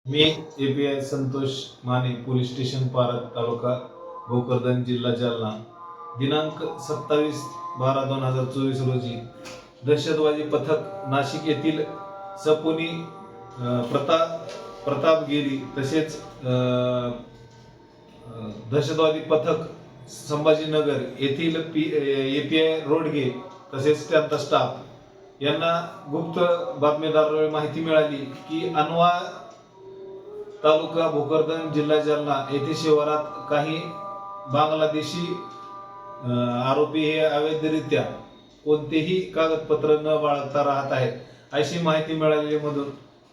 मी API Santosh Mane, police station पारत, तालुका भोकरदन, जिल्हा जालना, दिनांक 27/12/2024 रोजी दहशतवादी पथक नाशिक येथील सपोनी प्रतापगिरी तसेच दहशतवादी पथक संभाजीनगर येथील API रोडगे तसेच त्यांचा स्टाफ यांना गुप्त बातमीदाराद्वारे माहिती मिळाली की अनवा तालुका भोकरदन, जिल्हा जालना येथे शिवारात काही बांगलादेशी आरोपी हे अवैधरित्या कोणतेही कागदपत्र न बाळगता राहत आहेत अशी माहिती मिळालेली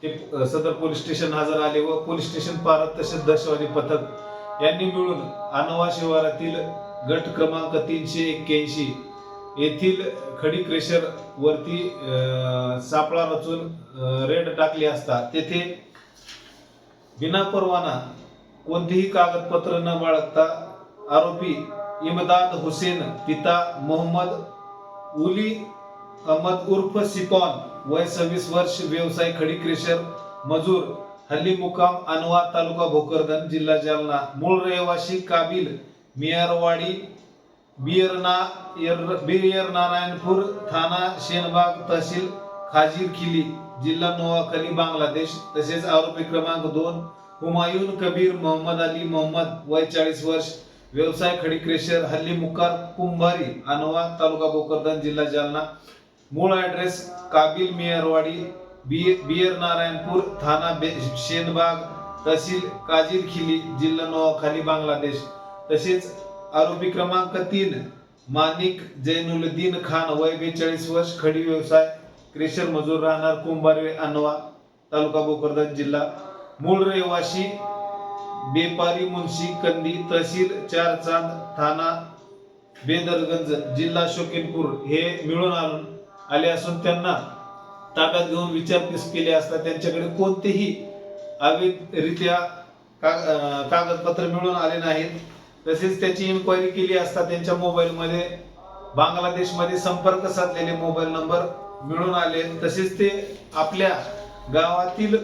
ते सदर पोलीस स्टेशन हजर आले व पोलीस स्टेशन पारत तसेच दहशतवादी पथक यांनी मिळून अनवा शिवारातील गट क्रमांक 381 येथील खडी क्रेशर वरती सापळा रचून रेड टाकली असता तेथे बिना परवाना कोणतेही कागदपत्र न बाळगता आरोपी इमदाद हुसेन पिता मोहम्मद उली अहमद उर्फ सिपॉन वय 26 वर्ष व्यवसाय खडी क्रेशर मजूर हल्ली मुकाम अनवा तालुका भोकरदन जिल्हा जालना मूळ रहिवासी काबिल मियारवाडी बियर नारायणपूर थाना शेनबाग तहसील खाजीरखिली जिल्हा नोआखली बांगलादेश तसेच आरोपी क्रमांक 2 हुमायून कबीर मोहम्मद अली मोहम्मद वय 40 वर्ष व्यवसाय खडी क्रेशर हल्ली मुकार कुंभारी अनवा तालुका भोकरदन जिल्हा जालना मूळ ऍड्रेस काबिल मियारवाडी बियर नारायणपूर थाना शेनबाग तहसील काजीरखिली जिल्हा नोआखली बांगलादेश तसेच आरोपी क्रमांक 3 मानिक जैनुलदीन खान वय 42 वर्ष खडी व्यवसाय क्रेशर मजूर राहणार कुंभारवे अनवा तालुका भोकरदन जिल्हा मूळ रहिवासी बेपारी मुन्शी कंदी तहसील चार चांद थाना बेदरगंज जिल्हा शोकीनपूर हे मिळून आले असून त्यांना ताब्यात घेऊन विचारपूस केली असता त्यांच्याकडे कोणतेही अवैधरित्या कागदपत्र मिळून आले नाहीत। तसेच त्याची इन्क्वायरी केली असता त्यांच्या मोबाईल मध्ये बांगलादेश मध्ये संपर्क साधलेले मोबाईल नंबर मिळून आले। तसेच ते आपल्या गावातील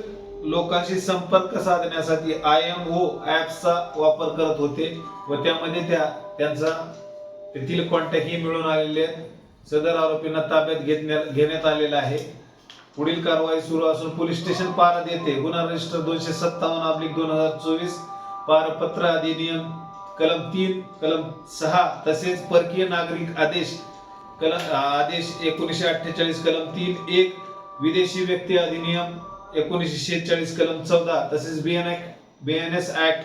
लोकांशी संपर्क साधण्यासाठी IMO ऍप्सचा वापर करत होते व त्यामध्ये त्यांचा तेथील कॉन्टॅक्टही मिळून आलेले सदर आरोपींना ताब्यात घेण्यात आलेला आहे। पुढील कारवाई सुरू असून पोलीस स्टेशन पारद येथे गुन्हा रजिस्टर 257/2024 पारपत्र अधिनियम कलम 3 कलम 6 तसेच परकीय नागरिक आदेश 1948 कलम 3(1) विदेशी व्यक्ती अधिनियम 1946 कलम 14 तसेच BNS ऍक्ट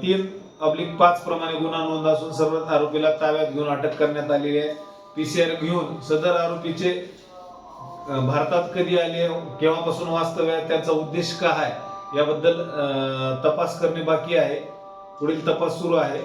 3/5 प्रमाणे गुन्हा नोंद असून सर्व आरोपीला ताब्यात घेऊन अटक करण्यात आलेली आहे। PCR घेऊन सदर आरोपीचे भारतात कधी आले, केव्हापासून वास्तव्य, त्यांचा उद्देश काय आहे याबद्दल तपास करणे बाकी आहे। पुढील तपास सुरू आहे।